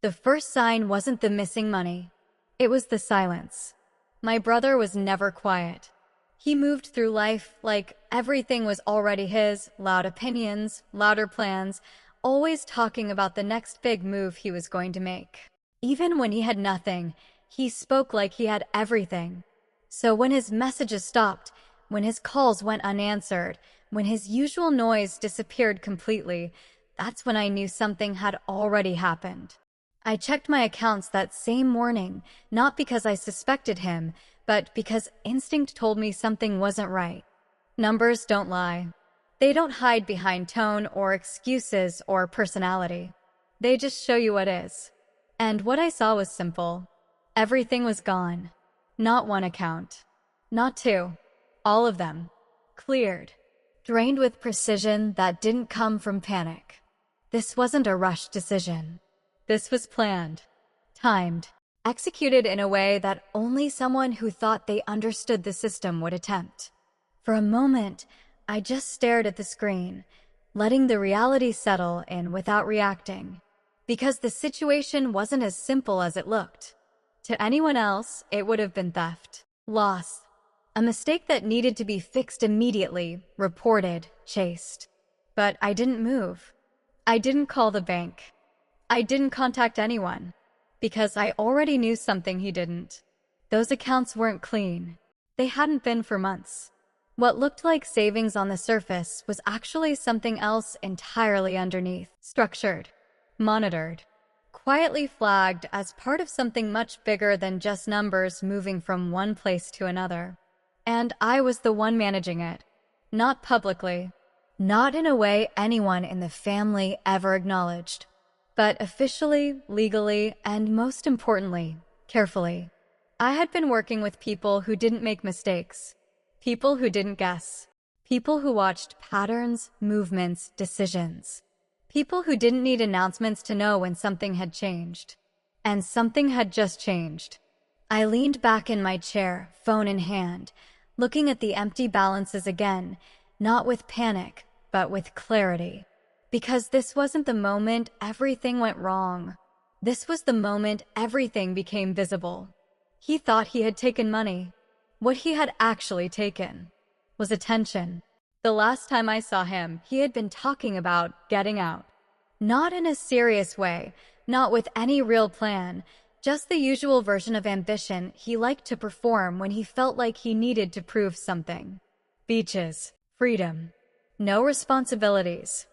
The first sign wasn't the missing money. It was the silence. My brother was never quiet. He moved through life like everything was already his, loud opinions, louder plans, always talking about the next big move he was going to make. Even when he had nothing, he spoke like he had everything. So when his messages stopped, when his calls went unanswered, when his usual noise disappeared completely, that's when I knew something had already happened. I checked my accounts that same morning, not because I suspected him, but because instinct told me something wasn't right. Numbers don't lie. They don't hide behind tone or excuses or personality. They just show you what is. And what I saw was simple. Everything was gone. Not one account. Not two. All of them. Cleared. Drained with precision that didn't come from panic. This wasn't a rushed decision. This was planned. Timed. Executed in a way that only someone who thought they understood the system would attempt. For a moment, I just stared at the screen, letting the reality settle in without reacting. Because the situation wasn't as simple as it looked. To anyone else, it would have been theft. Loss. A mistake that needed to be fixed immediately, reported, chased. But I didn't move. I didn't call the bank. I didn't contact anyone. Because I already knew something he didn't. Those accounts weren't clean. They hadn't been for months. What looked like savings on the surface was actually something else entirely underneath. Structured. Monitored. Quietly flagged as part of something much bigger than just numbers moving from one place to another. And I was the one managing it. Not publicly. Not in a way anyone in the family ever acknowledged. But officially, legally, and most importantly, carefully. I had been working with people who didn't make mistakes. People who didn't guess. People who watched patterns, movements, decisions. People who didn't need announcements to know when something had changed. And something had just changed. I leaned back in my chair, phone in hand, looking at the empty balances again, not with panic, but with clarity. Because this wasn't the moment everything went wrong. This was the moment everything became visible. He thought he had taken money. What he had actually taken was attention. The last time I saw him, he had been talking about getting out. Not in a serious way, not with any real plan, just the usual version of ambition he liked to perform when he felt like he needed to prove something. Beaches, freedom, no responsibilities.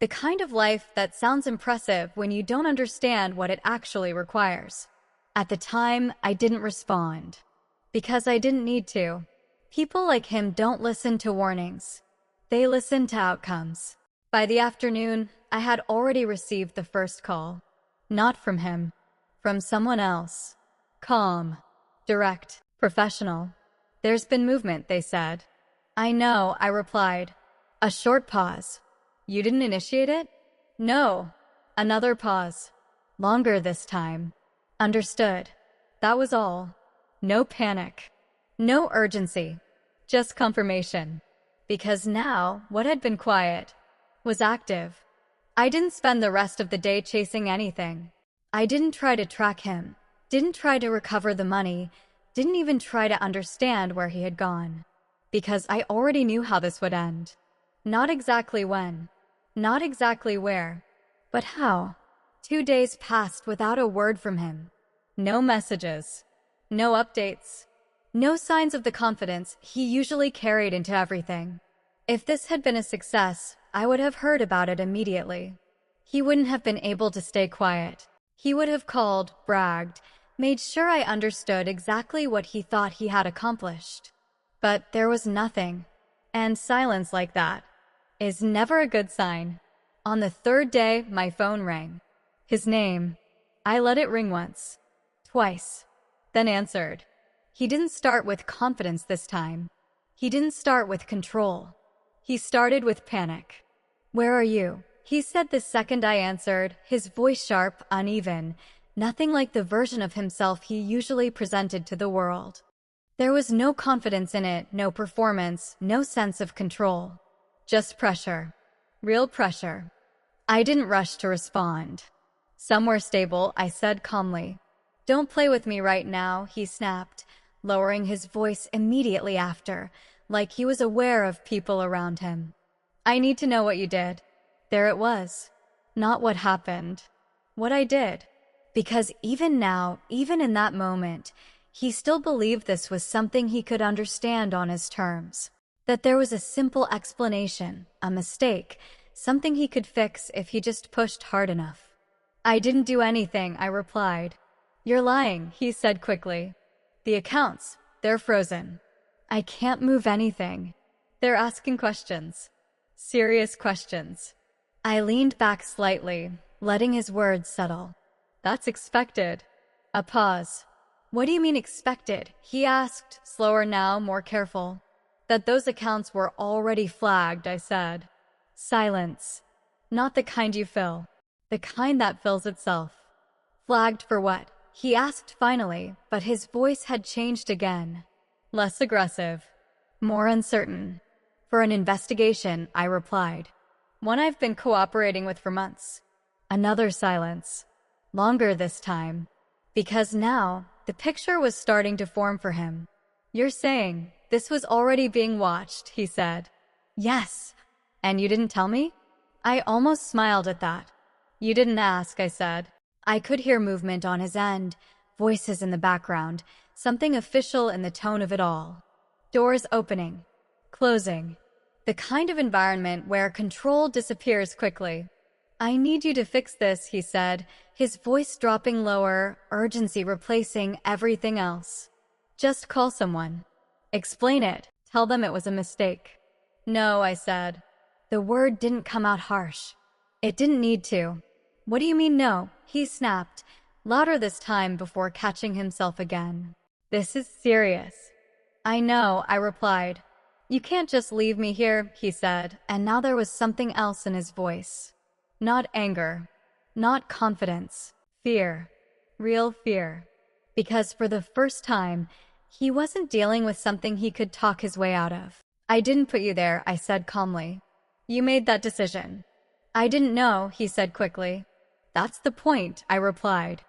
The kind of life that sounds impressive when you don't understand what it actually requires. At the time, I didn't respond. Because I didn't need to. People like him don't listen to warnings. They listen to outcomes. By the afternoon, I had already received the first call. Not from him. From someone else. Calm. Direct. Professional. There's been movement, they said. I know, I replied. A short pause. You didn't initiate it? No. Another pause. Longer this time. Understood. That was all. No panic. No urgency. Just confirmation. Because now, what had been quiet was active. I didn't spend the rest of the day chasing anything. I didn't try to track him. Didn't try to recover the money. Didn't even try to understand where he had gone. Because I already knew how this would end. Not exactly when. Not exactly where, but how. 2 days passed without a word from him. No messages. No updates. No signs of the confidence he usually carried into everything. If this had been a success, I would have heard about it immediately. He wouldn't have been able to stay quiet. He would have called, bragged, made sure I understood exactly what he thought he had accomplished. But there was nothing. And silence like that is never a good sign. On the third day, my phone rang. His name. I let it ring once. Twice. Then answered. He didn't start with confidence this time. He didn't start with control. He started with panic. Where are you? He said the second I answered, his voice sharp, uneven, nothing like the version of himself he usually presented to the world. There was no confidence in it, no performance, no sense of control. Just pressure. Real pressure. I didn't rush to respond. Somewhere stable, I said calmly. Don't play with me right now, he snapped, lowering his voice immediately after, like he was aware of people around him. I need to know what you did. There it was. Not what happened. What I did. Because even now, even in that moment, he still believed this was something he could understand on his terms. That there was a simple explanation, a mistake, something he could fix if he just pushed hard enough. I didn't do anything, I replied. You're lying, he said quickly. The accounts, they're frozen. I can't move anything. They're asking questions. Serious questions. I leaned back slightly, letting his words settle. That's expected. A pause. What do you mean expected? He asked, slower now, more careful. That those accounts were already flagged, I said. Silence. Not the kind you fill. The kind that fills itself. Flagged for what? He asked finally, but his voice had changed again. Less aggressive. More uncertain. For an investigation, I replied. One I've been cooperating with for months. Another silence. Longer this time. Because now, the picture was starting to form for him. You're saying this was already being watched, he said. Yes. And you didn't tell me? I almost smiled at that. You didn't ask, I said. I could hear movement on his end, voices in the background, something official in the tone of it all. Doors opening, closing. The kind of environment where control disappears quickly. I need you to fix this, he said, his voice dropping lower, urgency replacing everything else. Just call someone. Explain it. Tell them it was a mistake. No, I said. The word didn't come out harsh. It didn't need to. What do you mean no? He snapped, louder this time before catching himself again. This is serious. I know, I replied. You can't just leave me here, he said, and now there was something else in his voice. Not anger. Not confidence. Fear. Real fear. Because for the first time, he wasn't dealing with something he could talk his way out of. I didn't put you there, I said calmly. You made that decision. I didn't know, he said quickly. That's the point, I replied.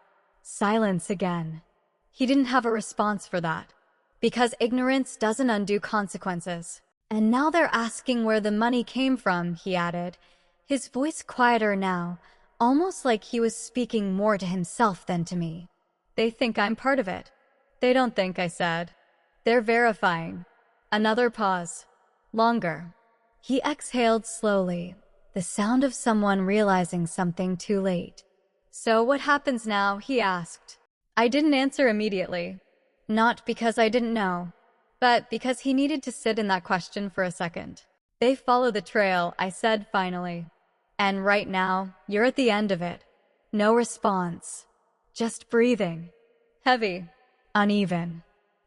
Silence again. He didn't have a response for that. Because ignorance doesn't undo consequences. And now they're asking where the money came from, he added, his voice quieter now, almost like he was speaking more to himself than to me. They think I'm part of it. They don't think, I said. They're verifying. Another pause. Longer. He exhaled slowly, the sound of someone realizing something too late. So what happens now? He asked. I didn't answer immediately. Not because I didn't know, but because he needed to sit in that question for a second. They follow the trail, I said finally. And right now, you're at the end of it. No response. Just breathing. Heavy. Uneven.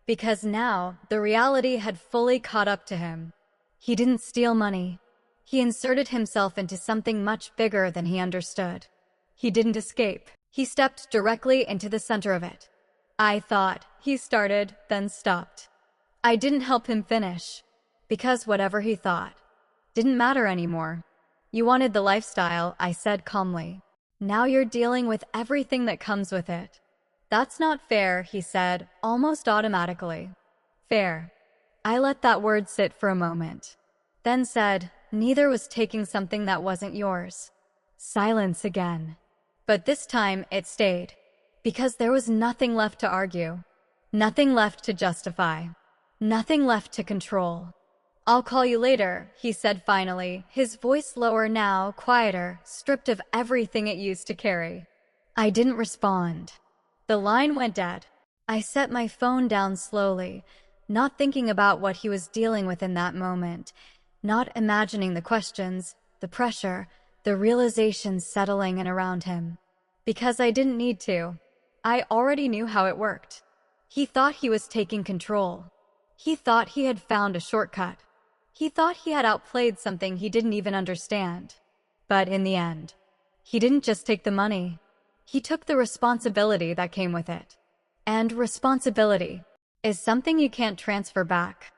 Because now, the reality had fully caught up to him. He didn't steal money. He inserted himself into something much bigger than he understood. He didn't escape. He stepped directly into the center of it. I thought. He started, then stopped. I didn't help him finish. Because whatever he thought didn't matter anymore. You wanted the lifestyle, I said calmly. Now you're dealing with everything that comes with it. That's not fair, he said, almost automatically. Fair. I let that word sit for a moment. Then said, neither was taking something that wasn't yours. Silence again. But this time it stayed. Because there was nothing left to argue. Nothing left to justify. Nothing left to control. I'll call you later, he said finally, his voice lower now, quieter, stripped of everything it used to carry. I didn't respond. The line went dead. I set my phone down slowly, not thinking about what he was dealing with in that moment, not imagining the questions, the pressure, the realizations settling in around him. Because I didn't need to. I already knew how it worked. He thought he was taking control. He thought he had found a shortcut. He thought he had outplayed something he didn't even understand. But in the end, he didn't just take the money. He took the responsibility that came with it. And responsibility is something you can't transfer back.